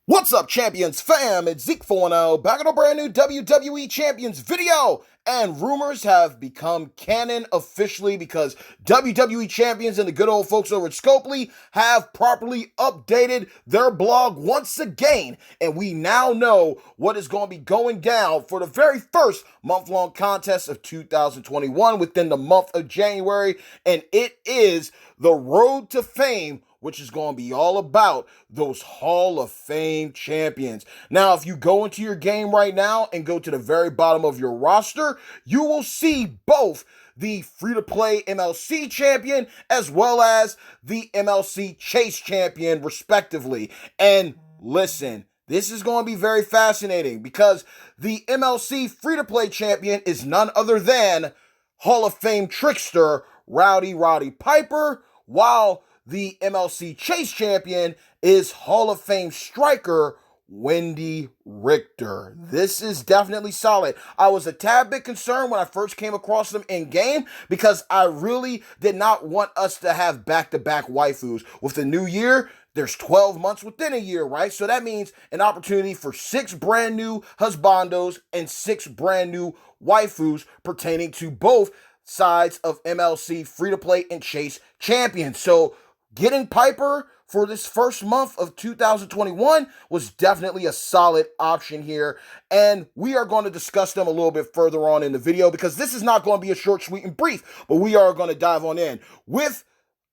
What's up, Champions fam? It's Zeke 4 back in a brand new WWE Champions video. And rumors have become canon officially because WWE Champions and the good old folks over at Scopely have properly updated their blog once again. And we now know what is going to be going down for the very first month-long contest of 2021 within the month of January. And it is the Road to Fame, which is going to be all about those Hall of Fame champions. Now, if you go into your game right now and go to the very bottom of your roster, you will see both the free-to-play MLC champion as well as the MLC Chase champion, respectively. And listen, this is going to be very fascinating because the MLC free-to-play champion is none other than Hall of Fame trickster Roddy Piper, while the MLC Chase champion is Hall of Fame striker Wendy Richter. This is definitely solid. I was a tad bit concerned when I first came across them in game because I really did not want us to have back-to-back waifus. With the new year, there's 12 months within a year, right? So that means an opportunity for 6 brand new husbandos and 6 brand new waifus pertaining to both sides of MLC free-to-play and Chase champions. So getting Piper for this first month of 2021 was definitely a solid option here. And we are going to discuss them a little bit further on in the video because this is not going to be a short, sweet, and brief, but we are going to dive on in. With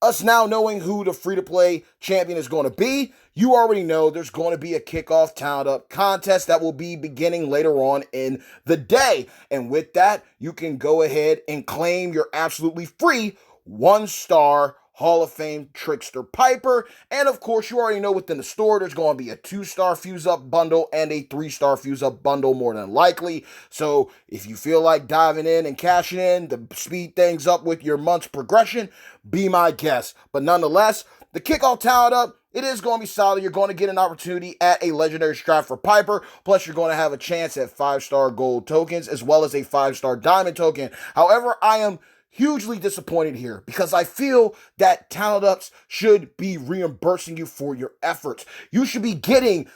us now knowing who the free-to-play champion is going to be, you already know there's going to be a kickoff Talent Up contest that will be beginning later on in the day. And with that, you can go ahead and claim your absolutely free 1-star Hall of Fame trickster Piper. And of course, you already know within the store, there's going to be a 2-star fuse-up bundle and a 3-star fuse-up bundle more than likely. So if you feel like diving in and cashing in to speed things up with your month's progression, be my guest. But nonetheless, the kickoff Talent Up, it is going to be solid. You're going to get an opportunity at a legendary strap for Piper. Plus, you're going to have a chance at 5-star gold tokens as well as a 5-star diamond token. However, I am hugely disappointed here because I feel that Talent Ups should be reimbursing you for your efforts. You should be getting,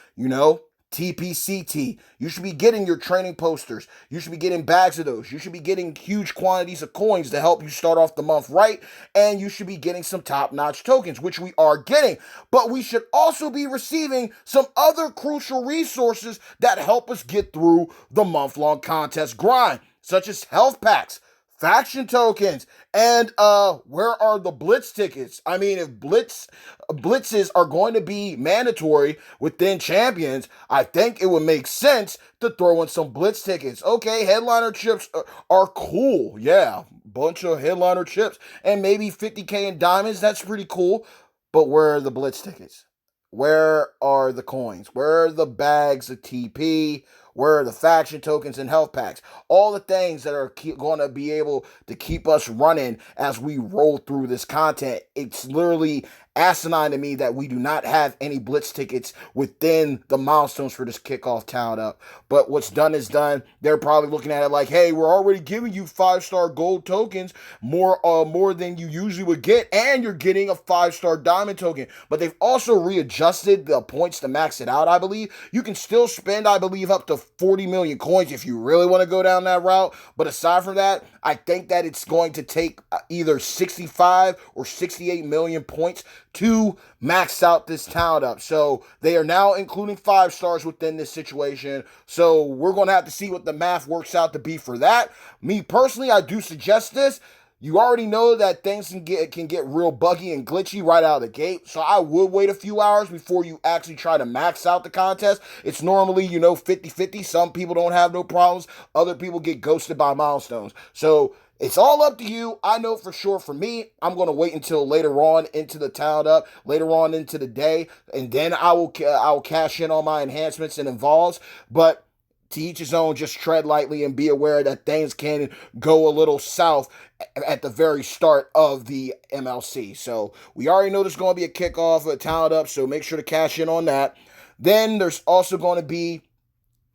TPCT. You should be getting your training posters. You should be getting bags of those. You should be getting huge quantities of coins to help you start off the month right. And you should be getting some top-notch tokens, which we are getting. But we should also be receiving some other crucial resources that help us get through the month-long contest grind, such as health packs, faction tokens, and where are the blitz tickets? I mean, if blitzes are going to be mandatory within champions, I think it would make sense to throw in some blitz tickets. Okay, headliner chips are cool. Yeah, bunch of headliner chips and maybe 50K in diamonds. That's pretty cool. But where are the blitz tickets? Where are the coins? Where are the bags of TP? Where are the faction tokens and health packs? All the things that are going to be able to keep us running as we roll through this content. It's literally asinine to me that we do not have any blitz tickets within the milestones for this kickoff Talent Up. But what's done is done. They're probably looking at it like, hey, we're already giving you 5-star gold tokens, more than you usually would get, and you're getting a 5-star diamond token. But they've also readjusted the points to max it out, I believe. You can still spend, I believe, up to 40 million coins if you really want to go down that route. But aside from that, I think that it's going to take either 65 or 68 million points to max out this Talent Up. So they are now including 5 stars within this situation. So we're going to have to see what the math works out to be for that. Me personally, I do suggest this. You already know that things can get real buggy and glitchy right out of the gate. So I would wait a few hours before you actually try to max out the contest. It's normally, 50-50. Some people don't have no problems. Other people get ghosted by milestones. So it's all up to you. I know for sure for me, I'm going to wait until later on into the Talent Up, later on into the day, and then I will cash in on my enhancements and involves. But to each his own, just tread lightly and be aware that things can go a little south at the very start of the MLC. So we already know there's going to be a kickoff, a Talent Up, so make sure to cash in on that. Then there's also going to be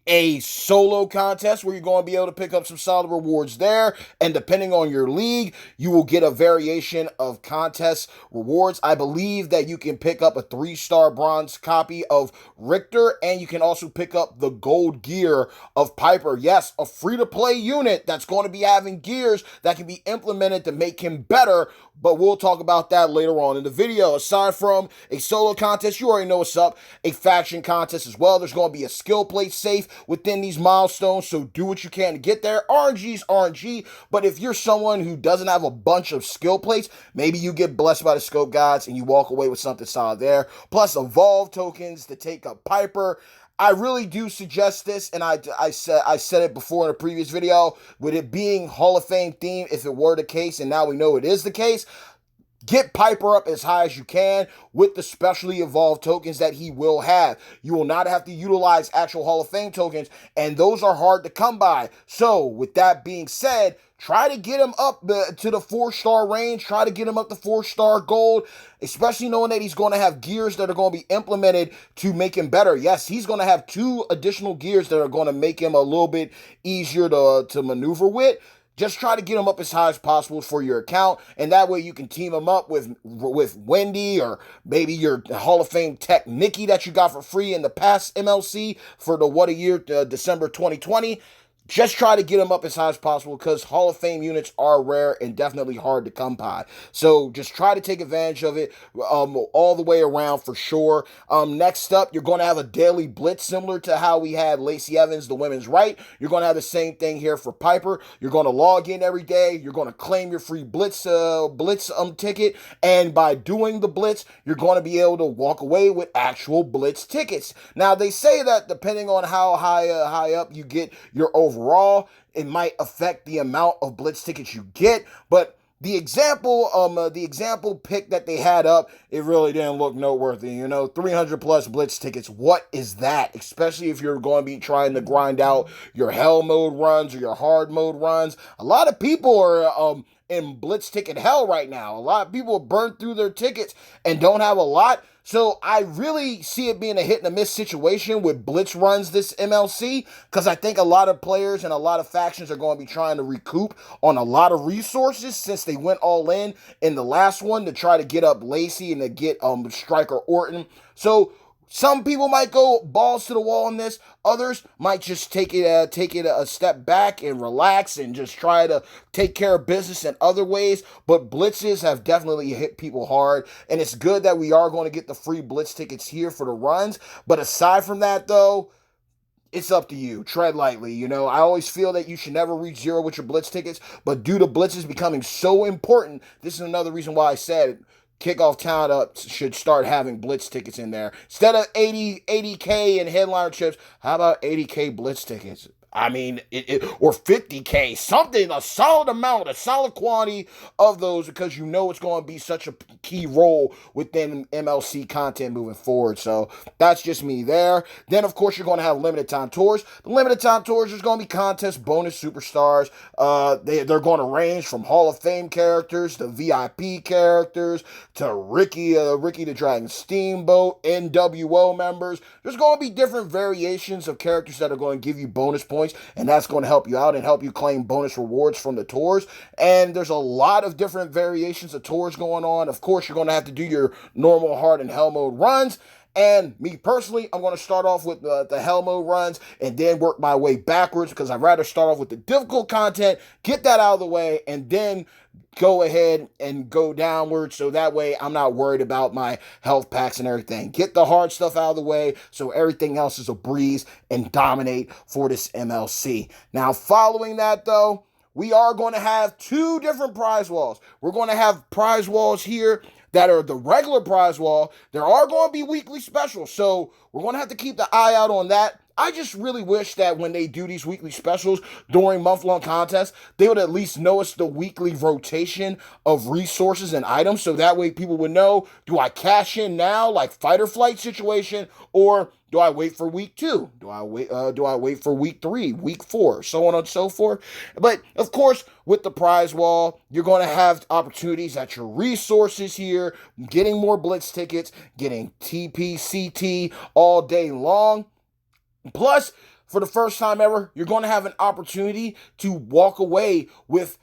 a solo contest where you're going to be able to pick up some solid rewards there. And depending on your league, you will get a variation of contest rewards. I believe that you can pick up a 3-star bronze copy of Richter, and you can also pick up the gold gear of Piper. Yes, a free-to-play unit that's going to be having gears that can be implemented to make him better, but we'll talk about that later on in the video. Aside from a solo contest, you already know what's up, a faction contest as well. There's going to be a skill plate safe within these milestones, so do what you can to get there. RNG's RNG, but if you're someone who doesn't have a bunch of skill plates, maybe you get blessed by the scope gods and you walk away with something solid there. Plus evolve tokens to take up Piper. I really do suggest this, and I said it before in a previous video, with it being Hall of Fame themed, if it were the case, and now we know it is the case, get Piper up as high as you can with the specially evolved tokens that he will have. You will not have to utilize actual Hall of Fame tokens, and those are hard to come by. So, with that being said, try to get him up to the 4-star range. Try to get him up to 4-star gold, especially knowing that he's going to have gears that are going to be implemented to make him better. Yes, he's going to have 2 additional gears that are going to make him a little bit easier to maneuver with. Just try to get him up as high as possible for your account, and that way you can team him up with Wendy, or maybe your Hall of Fame tech Nikki that you got for free in the past MLC for the What a Year December 2020. Just try to get them up as high as possible, because Hall of Fame units are rare and definitely hard to come by. So just try to take advantage of it all the way around for sure. Next up, you're going to have a daily blitz similar to how we had Lacey Evans, the women's right. You're going to have the same thing here for Piper. You're going to log in every day. You're going to claim your free blitz ticket. And by doing the blitz, you're going to be able to walk away with actual blitz tickets. Now, they say that depending on how high up you get your overall, it might affect the amount of blitz tickets you get, but the example pick that they had up, it really didn't look noteworthy. 300 plus blitz tickets. What is that? Especially if you're going to be trying to grind out your hell mode runs or your hard mode runs. A lot of people are in blitz ticket hell right now. A lot of people burned through their tickets and don't have a lot. So I really see it being a hit and a miss situation with blitz runs this MLC, because I think a lot of players and a lot of factions are going to be trying to recoup on a lot of resources since they went all in the last one to try to get up Lacey and to get Striker Orton. So some people might go balls to the wall on this. Others might just take it a step back and relax and just try to take care of business in other ways. But blitzes have definitely hit people hard, and it's good that we are going to get the free blitz tickets here for the runs. But aside from that, though, it's up to you. Tread lightly. I always feel that you should never reach 0 with your blitz tickets, but due to blitzes becoming so important, this is another reason why I said Kickoff Town should start having blitz tickets in there. Instead of 80K and headliner chips, how about 80K blitz tickets? I mean, or 50K, something, a solid amount, a solid quantity of those, because it's going to be such a key role within MLC content moving forward. So that's just me there. Then, of course, you're going to have limited time tours. The limited time tours, there's going to be contest bonus superstars. They're going to range from Hall of Fame characters to VIP characters to Ricky the Dragon Steamboat, NWO members. There's going to be different variations of characters that are going to give you bonus points, and that's going to help you out and help you claim bonus rewards from the tours. And there's a lot of different variations of tours going on. Of course, you're going to have to do your normal hard and hell mode runs. And me personally, I'm going to start off with the hell mode runs and then work my way backwards, because I'd rather start off with the difficult content, get that out of the way, and then go ahead and go downward, so that way I'm not worried about my health packs and everything. Get the hard stuff out of the way so everything else is a breeze and dominate for this MLC. Now, following that, though, we are going to have 2 different prize walls. We're going to have prize walls here that are the regular prize wall. There are going to be weekly specials, so we're going to have to keep the eye out on that. I just really wish that when they do these weekly specials during month-long contests, they would at least notice the weekly rotation of resources and items, so that way people would know, do I cash in now, like fight or flight situation, or do I wait for week 2? Do I wait for week 3, week 4, so on and so forth? But of course, with the prize wall, you're going to have opportunities at your resources here, getting more blitz tickets, getting TPCT all day long. Plus, for the first time ever, you're going to have an opportunity to walk away with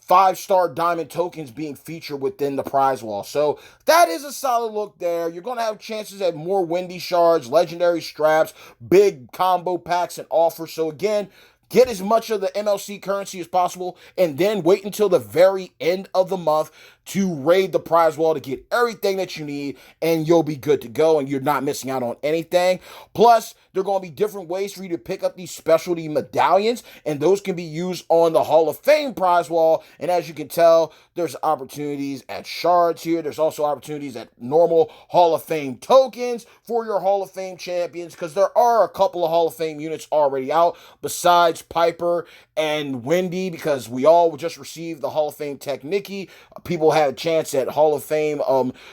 5-star diamond tokens being featured within the prize wall. So that is a solid look there. You're going to have chances at more Wendy shards, legendary straps, big combo packs and offers. So again, get as much of the MLC currency as possible, and then wait until the very end of the month to raid the prize wall to get everything that you need, and you'll be good to go, and you're not missing out on anything. Plus, there are going to be different ways for you to pick up these specialty medallions, and those can be used on the Hall of Fame prize wall. And as you can tell, there's opportunities at shards here. There's also opportunities at normal Hall of Fame tokens for your Hall of Fame champions, because there are a couple of Hall of Fame units already out besides Piper and Wendy, because we all just received the Hall of Fame Tech Nikki. People had a chance at Hall of Fame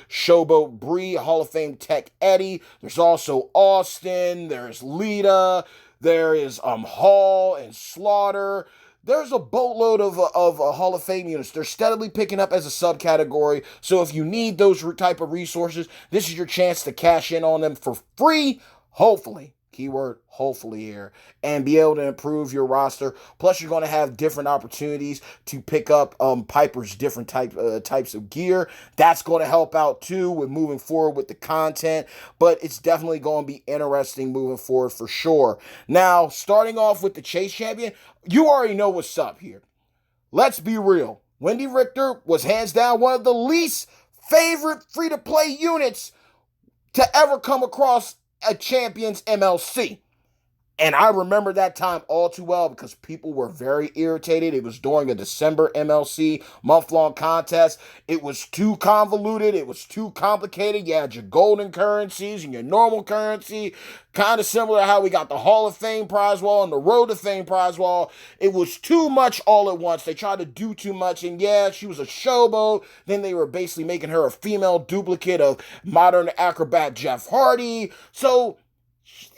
Showboat Bree, Hall of Fame Tech Eddie. There's also Austin. There's Lita. There is Hall and Slaughter. There's a boatload of Hall of Fame units. They're steadily picking up as a subcategory. So if you need those type of resources, this is your chance to cash in on them for free, hopefully. Keyword hopefully here, and be able to improve your roster. Plus, you're going to have different opportunities to pick up Piper's different types of gear. That's going to help out too with moving forward with the content, but it's definitely going to be interesting moving forward for sure. Now, starting off with the Chase Champion, you already know what's up here. Let's be real. Wendy Richter was hands down one of the least favorite free-to-play units to ever come across a Champions MLC. And I remember that time all too well because people were very irritated. It was during a December MLC month-long contest. It was too convoluted. It was too complicated. You had your golden currencies and your normal currency. Kind of similar to how we got the Hall of Fame prize wall and the Road to Fame prize wall. It was too much all at once. They tried to do too much. And yeah, she was a showboat. Then they were basically making her a female duplicate of modern acrobat Jeff Hardy. So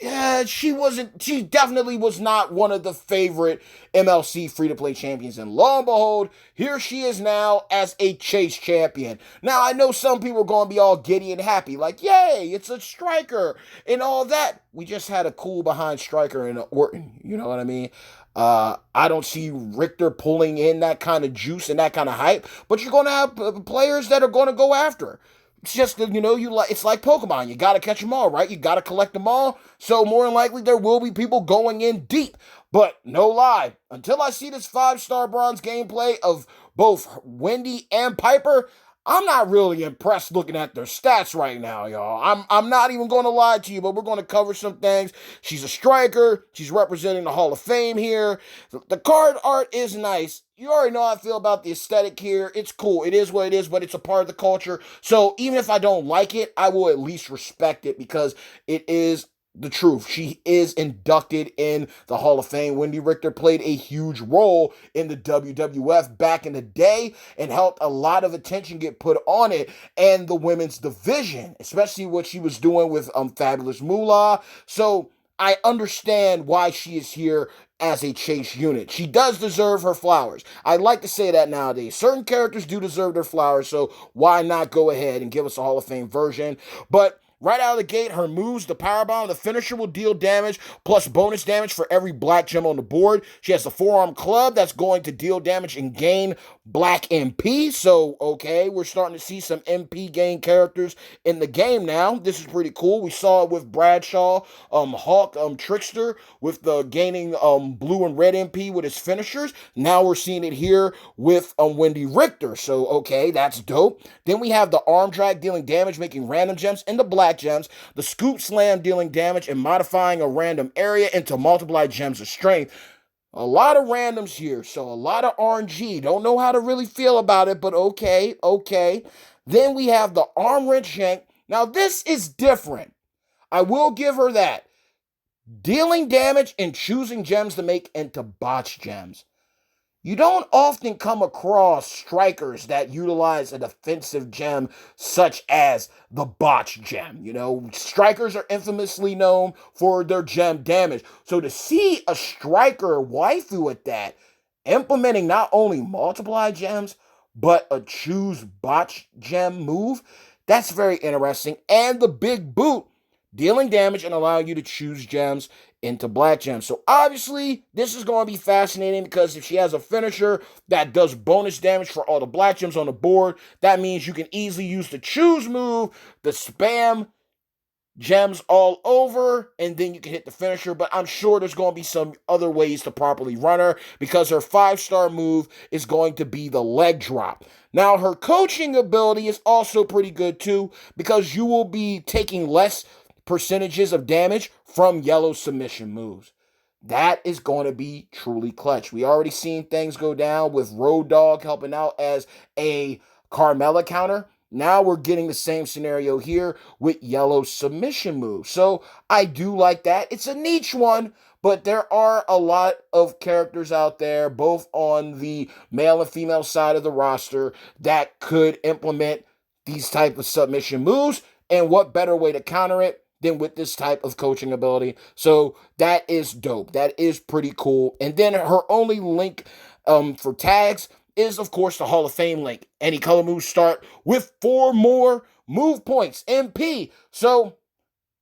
yeah, she definitely was not one of the favorite MLC free-to-play champions. And lo and behold, here she is now as a Chase champion. Now, I know some people are going to be all giddy and happy, like, yay, it's a striker and all that. We just had a cool behind striker and Orton, you know what I mean? I don't see Richter pulling in that kind of juice and that kind of hype, but you're going to have players that are going to go after her. It's just, it's like Pokemon. You got to catch them all, right? You got to collect them all. So more than likely, there will be people going in deep. But no lie, until I see this 5-star bronze gameplay of both Wendy and Piper, I'm not really impressed looking at their stats right now, y'all. I'm not even going to lie to you, but we're going to cover some things. She's a striker. She's representing the Hall of Fame here. The card art is nice. You already know how I feel about the aesthetic here. It's cool. It is what it is, but it's a part of the culture. So even if I don't like it, I will at least respect it because it is the truth. She is inducted in the Hall of Fame. Wendy Richter played a huge role in the WWF back in the day and helped a lot of attention get put on it and the women's division, especially what she was doing with Fabulous Moolah. So I understand why she is here as a Chase unit. She does deserve her flowers. I like to say that nowadays. Certain characters do deserve their flowers, so why not go ahead and give us a Hall of Fame version? But right out of the gate, her moves, the powerbomb, the finisher will deal damage, plus bonus damage for every black gem on the board. She has the forearm club that's going to deal damage and gain black MP. So, okay, we're starting to see some MP gain characters in the game now. This is pretty cool. We saw it with Bradshaw, Hawk, Trickster, with the gaining blue and red MP with his finishers. Now we're seeing it here with Wendy Richter. So, okay, that's dope. Then we have the arm drag dealing damage, making random gems into black gems, the scoop slam dealing damage and modifying a random area into multiplied gems of strength. A lot of randoms here, so a lot of RNG. Don't know how to really feel about it, but okay. Then we have the arm wrench yank. Now this is different. I will give her that. Dealing damage and choosing gems to make into botch gems. You don't often come across strikers that utilize a defensive gem such as the botch gem. Strikers are infamously known for their gem damage. So to see a striker waifu at that, implementing not only multiply gems, but a choose botch gem move, that's very interesting. And the big boot, dealing damage and allowing you to choose gems into black gems. So obviously, this is going to be fascinating because if she has a finisher that does bonus damage for all the black gems on the board, that means you can easily use the choose move, the spam gems all over, and then you can hit the finisher. But I'm sure there's going to be some other ways to properly run her because her 5-star move is going to be the leg drop. Now, her coaching ability is also pretty good too because you will be taking less percentages of damage from yellow submission moves. That is going to be truly clutch. We already seen things go down with Road Dogg helping out as a Carmella counter. Now we're getting the same scenario here with yellow submission moves. So I do like that. It's a niche one, but there are a lot of characters out there, both on the male and female side of the roster, that could implement these type of submission moves. And what better way to counter it than with this type of coaching ability? So that is dope. That is pretty cool. And then her only link for tags is, of course, the Hall of Fame link. Any color moves start with 4 more move points, MP. So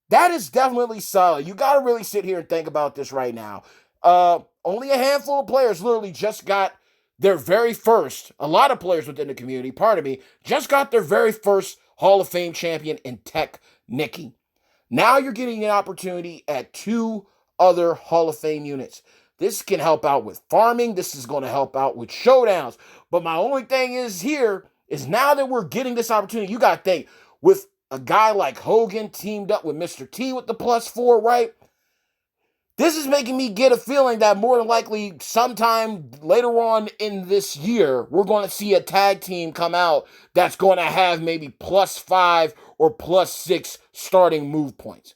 that is definitely solid. You got to really sit here and think about this right now. Only a handful of players literally just got their very first, a lot of players within the community, pardon me, just got their very first Hall of Fame champion in Tech Nikki. Now you're getting an opportunity at 2 other Hall of Fame units. This can help out with farming. This is going to help out with showdowns. But my only thing is here is now that we're getting this opportunity, you got to think, with a guy like Hogan teamed up with Mr. T with the +4, right? This is making me get a feeling that more than likely sometime later on in this year, we're going to see a tag team come out that's going to have maybe +5 or +6 starting move points.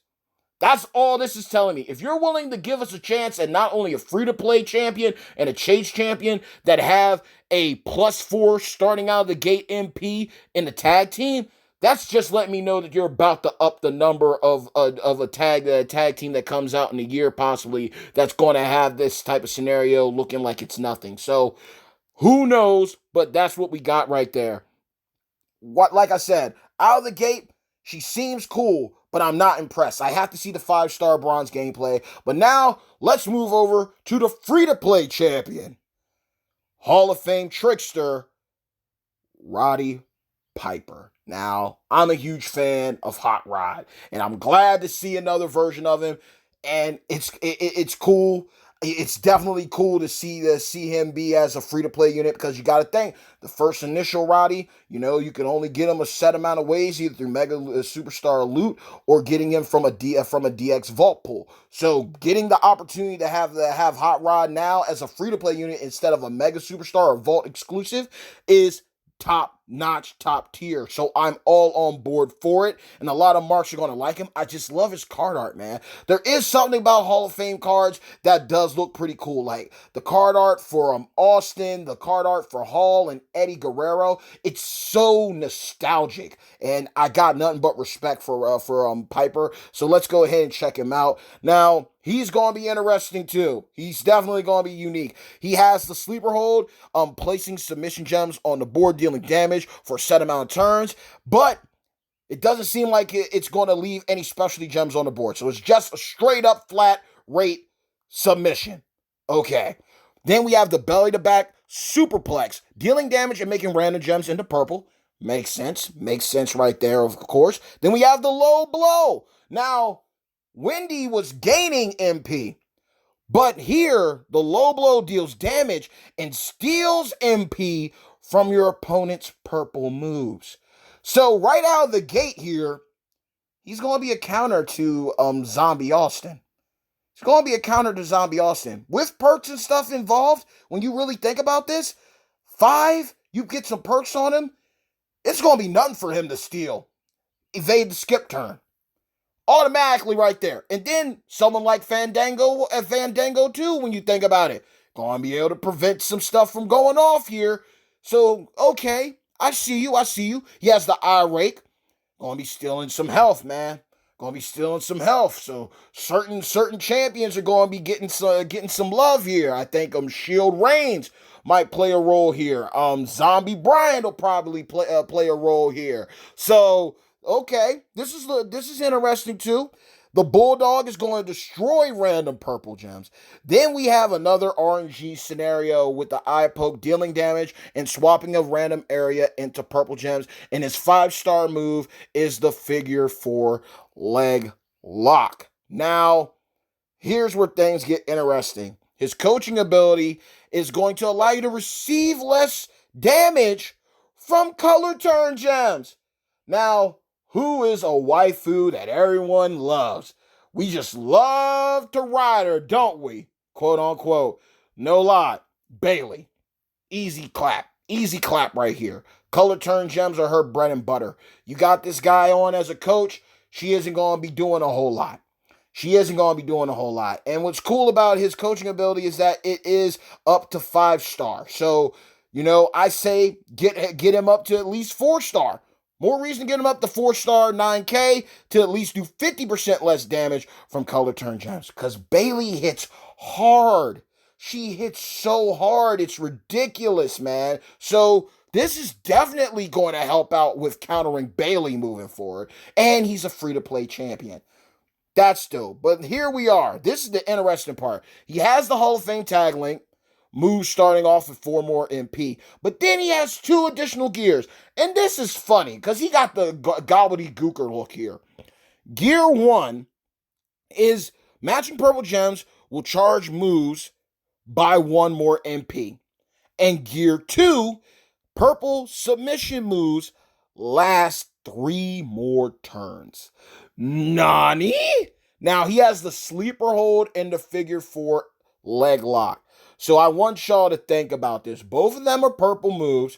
That's all this is telling me. If you're willing to give us a chance at not only a free-to-play champion and a chase champion that have a +4 starting out of the gate MP in the tag team, that's just letting me know that you're about to up the number of a tag team that comes out in a year possibly that's going to have this type of scenario looking like it's nothing. So who knows, but that's what we got right there. Like I said, out of the gate, she seems cool, but I'm not impressed. I have to see the 5-star bronze gameplay. But now, let's move over to the free-to-play champion. Hall of Fame trickster, Roddy Piper. Now, I'm a huge fan of Hot Rod, and I'm glad to see another version of him, and it's cool. It's definitely cool to see him be as a free-to-play unit because you got to think, the first initial Roddy, you can only get him a set amount of ways, either through Mega Superstar loot or getting him from a DX Vault pool. So getting the opportunity to have Hot Rod now as a free-to-play unit instead of a Mega Superstar or Vault exclusive is top-notch, top tier. So I'm all on board for it, and a lot of marks are going to like him. I just love his card art, man. There is something about Hall of Fame cards that does look pretty cool, like the card art for Austin, the card art for Hall and Eddie Guerrero. It's so nostalgic, and I got nothing but respect for Piper. So let's go ahead and check him out. Now, he's going to be interesting too. He's definitely going to be unique. He has the sleeper hold, placing submission gems on the board, dealing damage for a set amount of turns, but it doesn't seem like it's going to leave any specialty gems on the board. So it's just a straight up flat rate submission. Okay. Then we have the belly to back superplex, dealing damage and making random gems into purple. Makes sense. Makes sense right there, of course. Then we have the low blow. Now, Wendy was gaining MP, but here the low blow deals damage and steals MP from your opponent's purple moves. So right out of the gate here, he's going to be a counter to Zombie Austin. He's going to be a counter to Zombie Austin. With perks and stuff involved, when you really think about this, 5, you get some perks on him, it's going to be nothing for him to steal. Evade the skip turn. Automatically right there. And then someone like Fandango too, when you think about it. Going to be able to prevent some stuff from going off here. So, okay, I see you. He has the eye rake. Going to be stealing some health, man. Going to be stealing some health. So certain champions are going to be getting some love here. I think Shield Reigns might play a role here. Zombie Bryan will probably play a role here. So Okay, this is interesting too. The Bulldog is going to destroy random purple gems. Then we have another RNG scenario with the eye poke dealing damage and swapping a random area into purple gems. And his 5-star move is the figure 4 leg lock. Now, here's where things get interesting. His coaching ability is going to allow you to receive less damage from color turn gems. Now, who is a waifu that everyone loves? We just love to ride her, don't we? Quote unquote. No lie. Bailey. Easy clap. Easy clap right here. Color turn gems are her bread and butter. You got this guy on as a coach, she isn't going to be doing a whole lot. She isn't going to be doing a whole lot. And what's cool about his coaching ability is that it is up to 5-star. So, I say get him up to at least 4-star. More reason to get him up to 4-star 9K to at least do 50% less damage from color turn gems. Because Bailey hits hard. She hits so hard. It's ridiculous, man. So this is definitely going to help out with countering Bailey moving forward. And he's a free-to-play champion. That's dope. But here we are. This is the interesting part. He has the Hall of Fame tag link, moves starting off with 4 more MP. But then he has 2 additional gears. And this is funny because he got the gobbledygooker look here. Gear 1 is matching purple gems will charge moves by 1 more MP. And Gear 2, purple submission moves last 3 more turns. Nani? Now, he has the sleeper hold and the figure 4 leg lock. So I want y'all to think about this. Both of them are purple moves.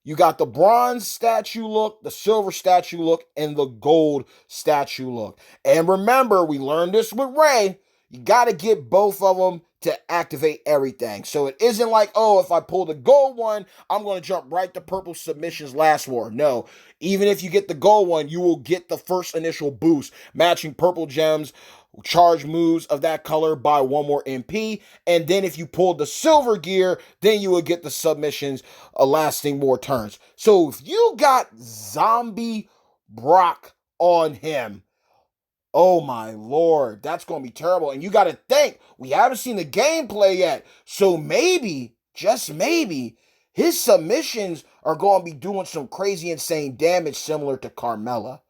You got the bronze statue look, the silver statue look, and the gold statue look. And remember, we learned this with Ray. You got to get both of them to activate everything. So it isn't like, oh, if I pull the gold one, I'm going to jump right to purple submissions last war. No, even if you get the gold one, you will get the first initial boost, matching purple gems, charge moves of that color by 1 more MP. And then if you pulled the silver gear, then you will get the submissions lasting more turns. So if you got Zombie Brock on him, oh my lord, that's going to be terrible. And you got to think, we haven't seen the gameplay yet. So maybe, just maybe, his submissions are going to be doing some crazy insane damage similar to Carmella.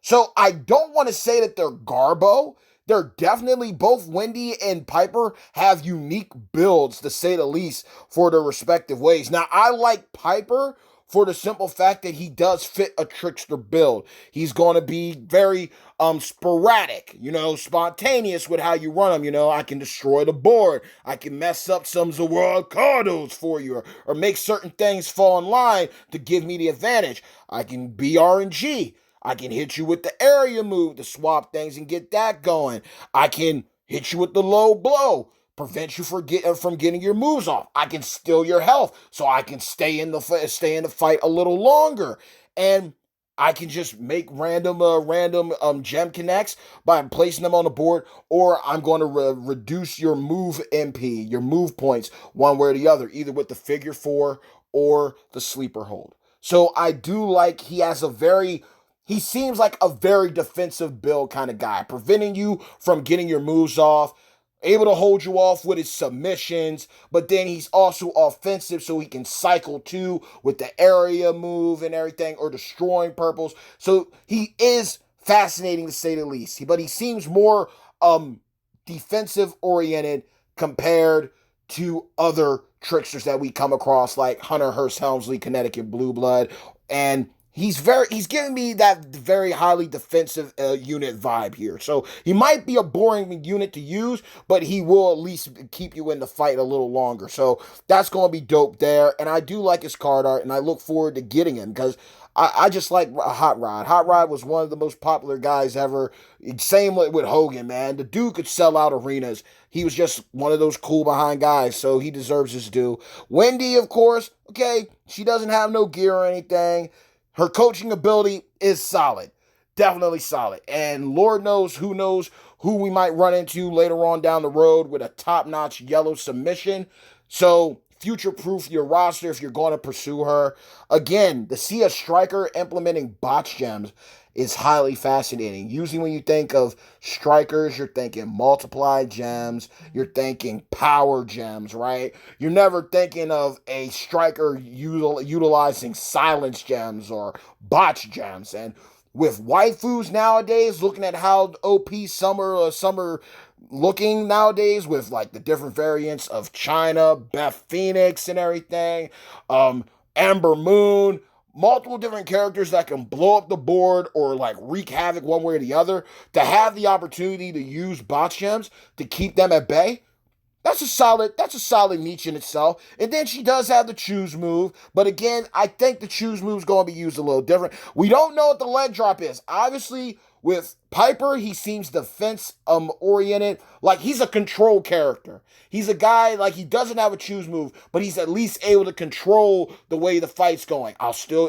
So I don't want to say that they're Garbo. They're definitely, both Wendy and Piper have unique builds, to say the least, for their respective ways. Now, I like Piper for the simple fact that he does fit a trickster build. He's going to be very sporadic, spontaneous with how you run him. I can destroy the board. I can mess up some Zaward Cardos for you, or make certain things fall in line to give me the advantage. I can be RNG. I can hit you with the area move to swap things and get that going. I can hit you with the low blow, prevent you from getting your moves off. I can steal your health so I can stay in the fight a little longer. And I can just make random gem connects by placing them on the board, or I'm going to reduce your move MP, your move points, one way or the other, either with the figure 4 or the sleeper hold. So I do like he seems like a very defensive build kind of guy, preventing you from getting your moves off, able to hold you off with his submissions, but then he's also offensive, so he can cycle too with the area move and everything, or destroying purples. So he is fascinating to say the least, but he seems more defensive oriented compared to other tricksters that we come across, like Hunter Hearst Helmsley, Connecticut Blue Blood, and he's giving me that very highly defensive unit vibe here. So he might be a boring unit to use, but he will at least keep you in the fight a little longer. So that's going to be dope there. And I do like his card art, and I look forward to getting him because I just like Hot Rod. Hot Rod was one of the most popular guys ever. Same with Hogan, man. The dude could sell out arenas. He was just one of those cool behind guys, so he deserves his due. Wendy, of course, okay, she doesn't have no gear or anything. Her coaching ability is solid. Definitely solid. And Lord knows who we might run into later on down the road with a top-notch yellow submission. So future-proof your roster if you're going to pursue her. Again, to see a striker implementing botch gems is highly fascinating. Usually when you think of strikers, you're thinking multiply gems, you're thinking power gems, right? You're never thinking of a striker utilizing silence gems or botch gems. And with waifus nowadays, looking at how OP summer looking nowadays with like the different variants of China, Beth Phoenix and everything, Amber Moon, multiple different characters that can blow up the board or like wreak havoc one way or the other, to have the opportunity to use bot gems to keep them at bay. That's a solid niche in itself. And then she does have the choose move, but again, I think the choose move is going to be used a little different. We don't know what the leg drop is. Obviously, with Piper, he seems defense oriented, like he's a control character. He's a guy like he doesn't have a choose move, but he's at least able to control the way the fight's going. I'll steal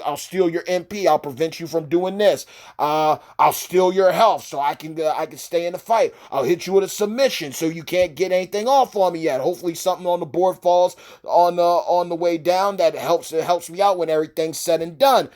your MP. I'll prevent you from doing this. I'll steal your health so I can stay in the fight. I'll hit you with a submission so you can't get anything off on me yet. Hopefully something on the board falls on the way down that helps me out when everything's said and done.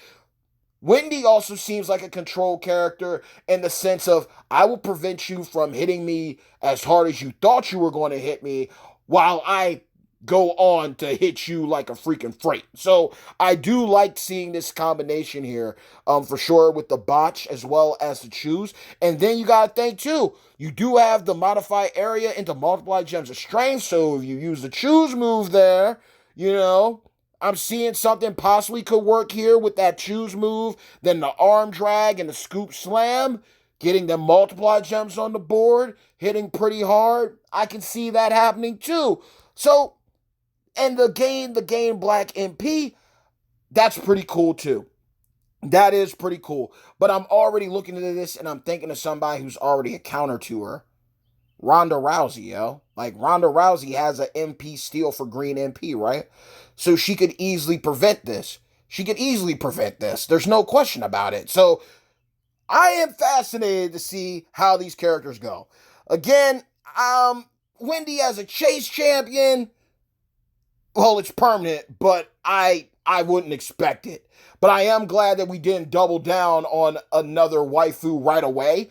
Wendy also seems like a control character in the sense of I will prevent you from hitting me as hard as you thought you were going to hit me while I go on to hit you like a freaking freight. So I do like seeing this combination here, for sure, with the botch as well as the choose. And then you gotta think too, you do have the modify area into multiply gems of strength. So if you use the choose move there, I'm seeing something possibly could work here with that choose move, then the arm drag and the scoop slam, getting them multiply gems on the board, hitting pretty hard. I can see that happening too. So, and the gain black MP, that's pretty cool too. That is pretty cool. But I'm already looking into this and I'm thinking of somebody who's already a counter to her. Ronda Rousey, yo. Like, Ronda Rousey has an MP steal for green MP, right? So she could easily prevent this. There's no question about it. So I am fascinated to see how these characters go. Again, Wendy as a chase champion, well, it's permanent, but I wouldn't expect it. But I am glad that we didn't double down on another waifu right away.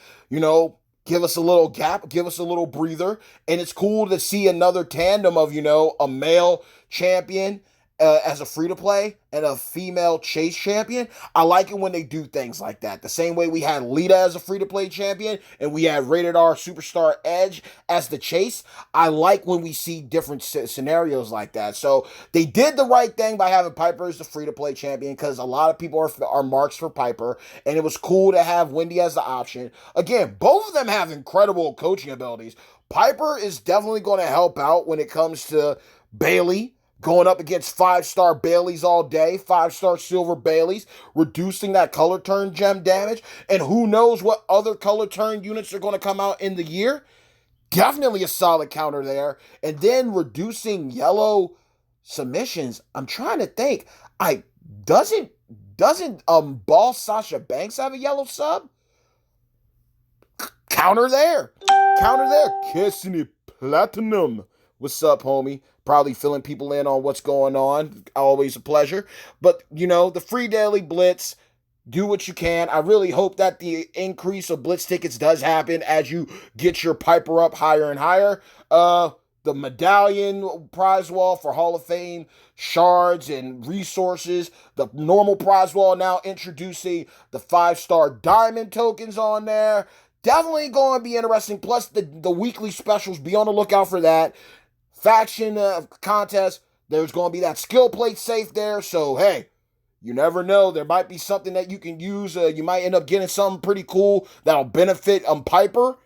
Give us a little gap, give us a little breather. And it's cool to see another tandem of, a male champion as a free-to-play and a female chase champion. I like it when they do things like that. The same way we had Lita as a free-to-play champion and we had Rated R Superstar Edge as the chase. I like when we see different scenarios like that. So they did the right thing by having Piper as the free-to-play champion because a lot of people are marks for Piper, and it was cool to have Wendy as the option. Again, both of them have incredible coaching abilities. Piper is definitely going to help out when it comes to Bayley, going up against 5-star Baileys all day, 5-star silver Baileys, reducing that color turn gem damage. And who knows what other color turn units are going to come out in the year. Definitely a solid counter there. And then reducing yellow submissions. I'm trying to think. Doesn't Ball Sasha Banks have a yellow sub? Counter there. Kissing it platinum. What's up, homie? Probably filling people in on what's going on. Always a pleasure. But, the free daily blitz, do what you can. I really hope that the increase of blitz tickets does happen as you get your Piper up higher and higher. The medallion prize wall for Hall of Fame shards and resources. The normal prize wall now introducing the 5-star diamond tokens on there. Definitely going to be interesting. Plus the weekly specials. Be on the lookout for that. Faction contest, there's going to be that skill plate safe there. So, hey, you never know. There might be something that you can use. You might end up getting something pretty cool that'll benefit Piper.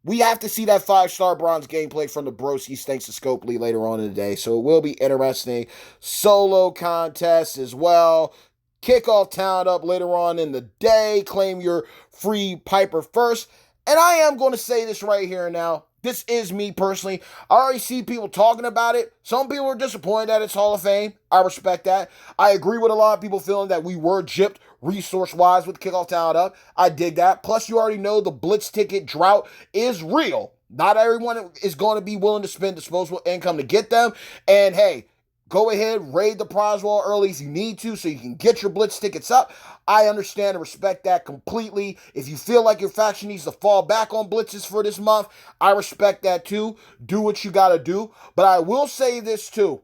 We have to see that 5-star bronze gameplay from the Broskies thanks to Scopely later on in the day. So it will be interesting. Solo contest as well. Kickoff talent up later on in the day. Claim your free Piper first. And I am going to say this right here and now. This is me personally. I already see people talking about it. Some people are disappointed that it's Hall of Fame. I respect that. I agree with a lot of people feeling that we were gypped resource-wise with Kickoff Talent Up. I dig that. Plus, you already know the Blitz ticket drought is real. Not everyone is going to be willing to spend disposable income to get them. And hey, Go ahead, raid the prize wall early if you need to so you can get your Blitz tickets up. I understand and respect that completely. If you feel like your faction needs to fall back on Blitzes for this month, I respect that too. Do what you got to do. But I will say this too.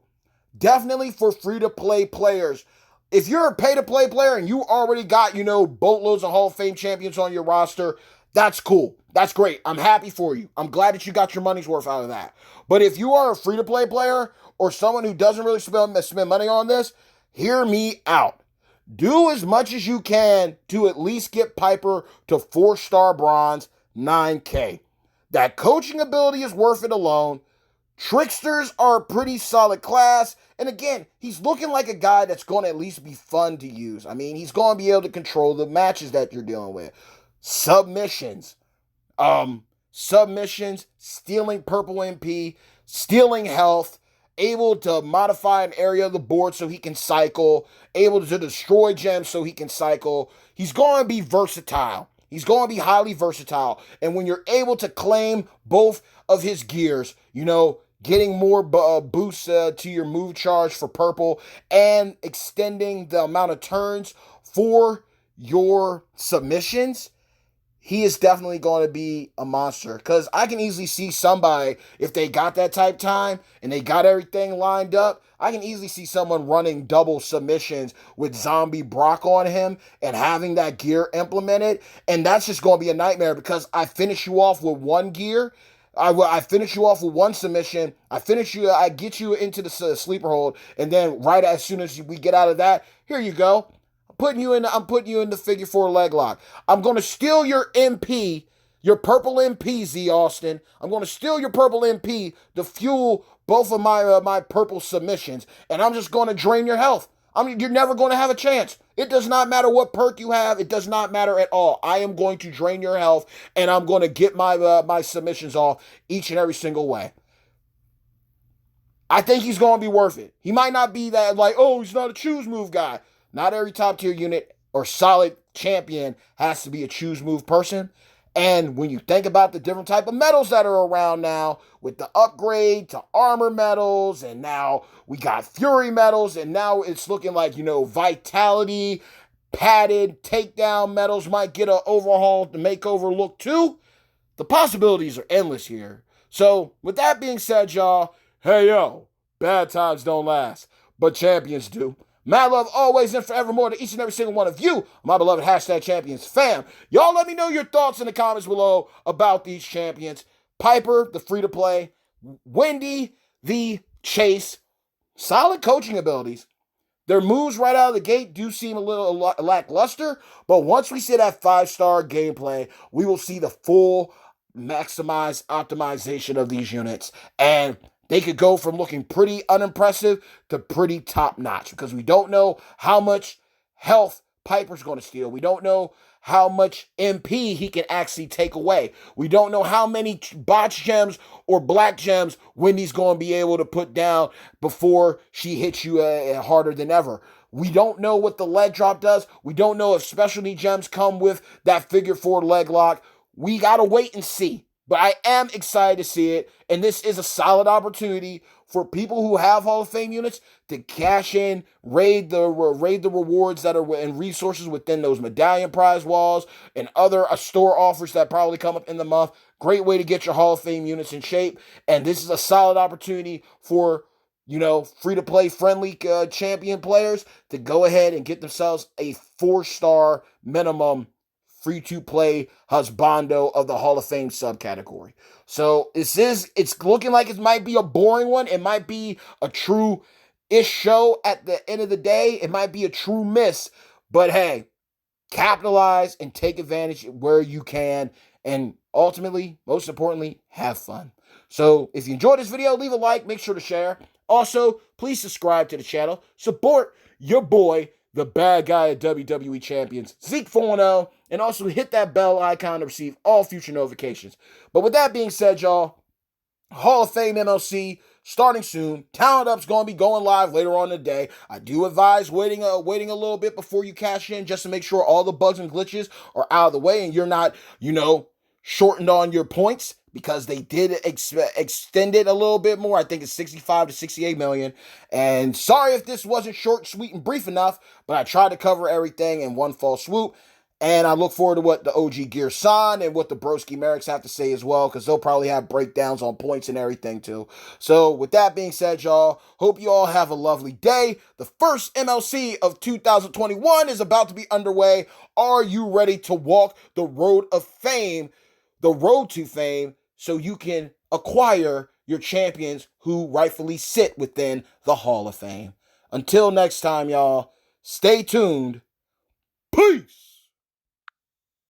Definitely for free-to-play players. If you're a pay-to-play player and you already got, boatloads of Hall of Fame champions on your roster, that's cool. That's great. I'm happy for you. I'm glad that you got your money's worth out of that. But if you are a free-to-play player or someone who doesn't really spend money on this, hear me out. Do as much as you can to at least get Piper to 4-star bronze, 9K. That coaching ability is worth it alone. Tricksters are a pretty solid class. And again, he's looking like a guy that's going to at least be fun to use. I mean, he's going to be able to control the matches that you're dealing with. Submissions, stealing purple MP, stealing health, able to modify an area of the board so he can cycle, able to destroy gems so he can cycle. He's going to be versatile. He's going to be highly versatile. And when you're able to claim both of his gears, getting more boosts to your move charge for purple and extending the amount of turns for your submissions, he is definitely going to be a monster. Because I can easily see somebody, if they got that type time and they got everything lined up, I can easily see someone running double submissions with Zombie Brock on him and having that gear implemented. And that's just going to be a nightmare because I finish you off with one gear. I finish you off with one submission. I get you into the sleeper hold. And then right as soon as we get out of that, here you go. I'm putting you in the figure 4 leg lock. I'm going to steal your MP, your purple MP, Z Austin. I'm going to steal your purple MP to fuel both of my purple submissions. And I'm just going to drain your health. I mean, you're never going to have a chance. It does not matter what perk you have. It does not matter at all. I am going to drain your health, and I'm going to get my submissions off each and every single way. I think he's going to be worth it. He might not be that he's not a choose move guy. Not every top tier unit or solid champion has to be a choose move person. And when you think about the different type of medals that are around now, with the upgrade to armor medals, and now we got fury medals, and now it's looking like, vitality, padded, takedown medals might get an overhaul, the makeover look too. The possibilities are endless here. So, with that being said, y'all, hey yo, bad times don't last, but champions do. Mad love always and forevermore to each and every single one of you, my beloved #champions fam. Y'all let me know your thoughts in the comments below about these champions. Piper, the free-to-play. Wendy, the chase. Solid coaching abilities. Their moves right out of the gate do seem a little lackluster, but once we see that 5-star gameplay, we will see the full maximized optimization of these units. And they could go from looking pretty unimpressive to pretty top-notch because we don't know how much health Piper's going to steal. We don't know how much MP he can actually take away. We don't know how many botch gems or black gems Wendy's going to be able to put down before she hits you harder than ever. We don't know what the leg drop does. We don't know if specialty gems come with that figure 4 leg lock. We got to wait and see. But I am excited to see it, and this is a solid opportunity for people who have Hall of Fame units to cash in, raid the rewards that are and resources within those medallion prize walls and other store offers that probably come up in the month. Great way to get your Hall of Fame units in shape, and this is a solid opportunity for free-to-play friendly champion players to go ahead and get themselves a 4-star minimum free-to-play husbando of the Hall of Fame subcategory. So it's looking like it might be a boring one. It might be a true-ish show at the end of the day. It might be a true miss. But hey, capitalize and take advantage where you can. And ultimately, most importantly, have fun. So if you enjoyed this video, leave a like. Make sure to share. Also, please subscribe to the channel. Support your boy, the bad guy of WWE Champions, Zeke 4-0, and also hit that bell icon to receive all future notifications. But with that being said, y'all, Hall of Fame MLC starting soon. Talent Up's going to be going live later on in the day. I do advise waiting a little bit before you cash in just to make sure all the bugs and glitches are out of the way and you're not, shortened on your points. because they did extend it a little bit more. I think it's 65 to 68 million. And sorry if this wasn't short, sweet, and brief enough, but I tried to cover everything in one fall swoop. And I look forward to what the OG Gear San and what the Broski Merricks have to say as well, because they'll probably have breakdowns on points and everything too. So with that being said, y'all, hope you all have a lovely day. The first MLC of 2021 is about to be underway. Are you ready to walk the road of fame, the road to fame, so you can acquire your champions who rightfully sit within the Hall of Fame? Until next time, y'all, stay tuned. Peace!